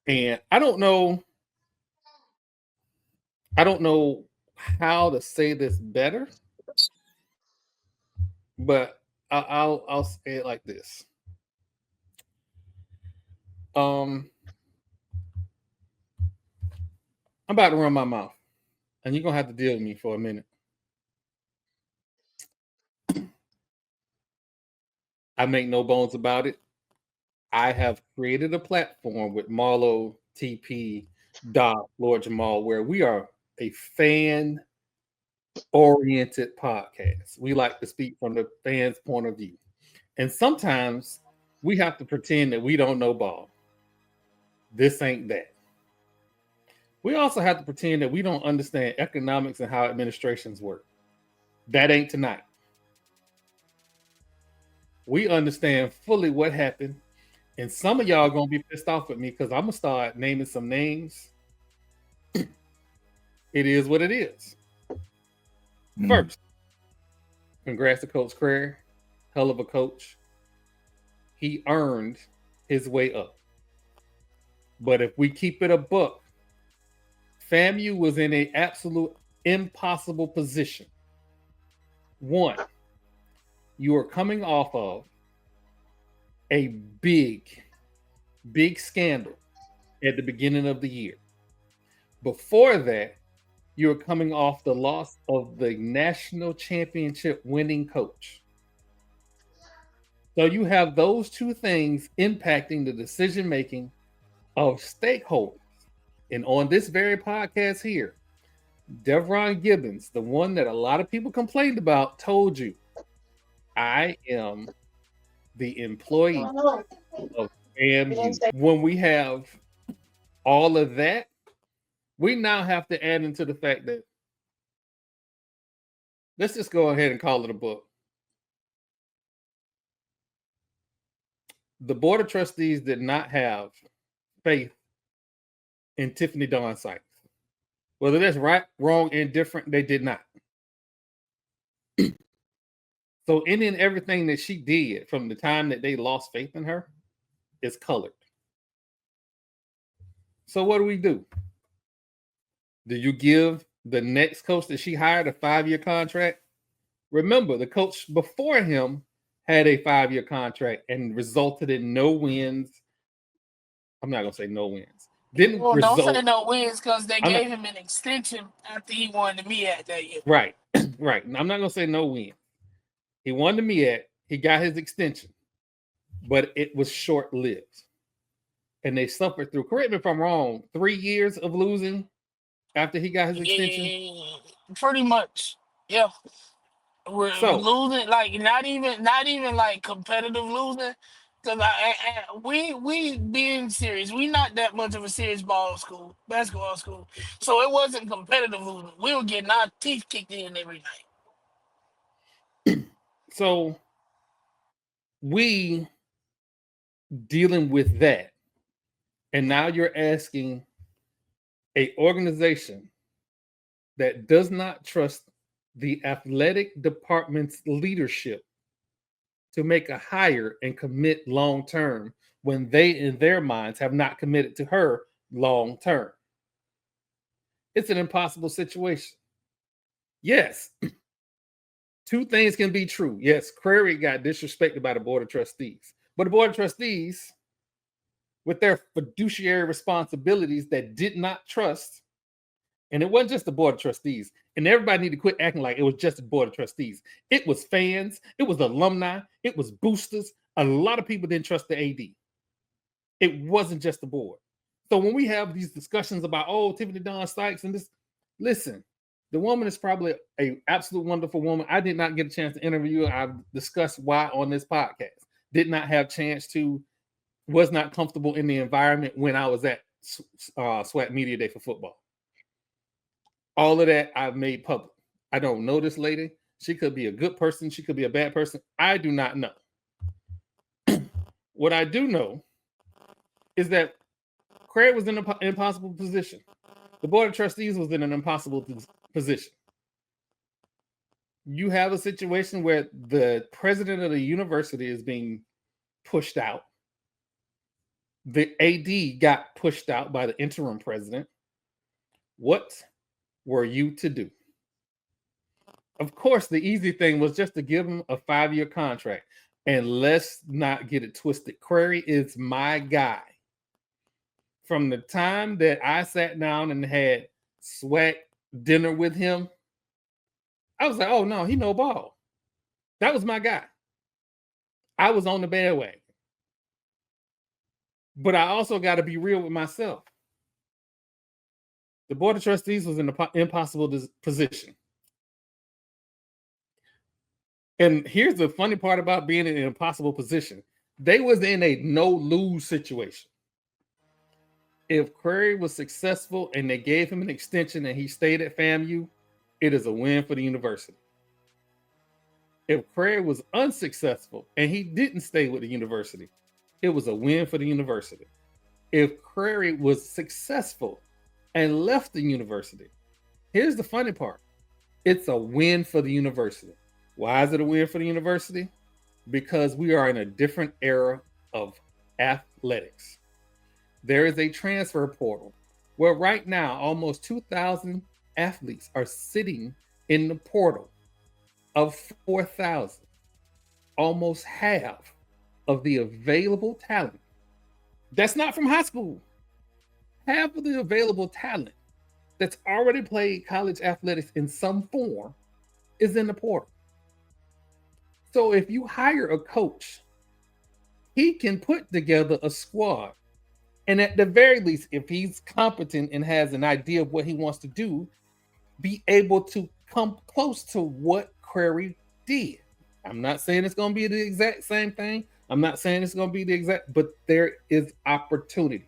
And I don't know how to say this better, but I'll say it like this. I'm about to run my mouth, and you're gonna have to deal with me for a minute. I make no bones about it. I have created a platform with Marlo, TP, Doc, Lord Jamal, where we are a fan oriented podcast. We like to speak from the fans' point of view. And sometimes we have to pretend that we don't know ball. This ain't that. We also have to pretend that we don't understand economics and how administrations work. That ain't tonight. We understand fully what happened. And some of y'all gonna be pissed off with me because I'm gonna start naming some names. It is what it is. First, congrats to Coach Crarey. Hell of a coach. He earned his way up. But if we keep it a buck, FAMU was in an absolute impossible position. One, you are coming off of a big scandal at the beginning of the year. Before that, you're coming off the loss of the national championship winning coach. So you have those two things impacting the decision making of stakeholders. And on this very podcast here, Devron Gibbons, the one that a lot of people complained about, told you, I am the employee of FAMU. When we have all of that, we now have to add into the fact that let's just go ahead and call it a book. The Board of Trustees did not have faith in Tiffany Dawn Sykes. Whether that's right, wrong, indifferent, they did not. So any and everything that she did from the time that they lost faith in her is colored. So what do? Do you give the next coach that she hired a 5-year contract? Remember, the coach before him had a 5-year contract and resulted in no wins. I'm not going to say no wins. Don't say no wins because they gave him an extension after he won the MEAC that year. Right, right. I'm not going to say no wins. He won the MEAC. He got his extension, but it was short-lived. And they suffered through, correct me if I'm wrong, 3 years of losing after he got his extension? Yeah, pretty much. Yeah. We're losing, like not even like competitive losing. Because we being serious, we not that much of a serious basketball school. So it wasn't competitive losing. We were getting our teeth kicked in every night. So we dealing with that. And now you're asking an organization that does not trust the athletic department's leadership to make a hire and commit long term when they, in their minds, have not committed to her long term. It's an impossible situation. Yes, two things can be true. Yes, Crarey got disrespected by the Board of Trustees, but the Board of Trustees, with their fiduciary responsibilities that did not trust, and it wasn't just the Board of Trustees, and everybody need to quit acting like it was just the Board of Trustees. It was fans, it was alumni, it was boosters. A lot of people didn't trust the AD. It wasn't just the board. So when we have these discussions about, oh, Tiffany Dawn Sykes and this, listen, the woman is probably an absolute wonderful woman. I did not get a chance to interview her. I've discussed why on this podcast. Did not have a chance to, was not comfortable in the environment when I was at SWAC Media Day for football. All of that I've made public. I don't know this lady. She could be a good person. She could be a bad person. I do not know. What I do know is that Crarey was in an impossible position. The Board of Trustees was in an impossible position. You have a situation where the president of the university is being pushed out. The AD got pushed out by the interim president. What were you to do? Of course, the easy thing was just to give him a 5-year contract. And let's not get it twisted. Crarey is my guy. From the time that I sat down and had SWAC dinner with him, I was like, oh no, he no ball. That was my guy. I was on the bandwagon. But I also got to be real with myself. The Board of Trustees was in an impossible position. And here's the funny part about being in an impossible position. They was in a no-lose situation. If Crarey was successful and they gave him an extension and he stayed at FAMU, it is a win for the university. If Crarey was unsuccessful and he didn't stay with the university, it was a win for the university. If Crarey was successful and left the university, here's the funny part. It's a win for the university. Why is it a win for the university? Because we are in a different era of athletics. There is a transfer portal where right now almost 2,000 athletes are sitting in the portal of 4,000. Almost half of the available talent that's not from high school. Half of the available talent that's already played college athletics in some form is in the portal. So if you hire a coach, he can put together a squad. And at the very least, if he's competent and has an idea of what he wants to do, be able to come close to what Crarey did. I'm not saying it's going to be the exact same thing. I'm not saying it's going to be the exact, but there is opportunity.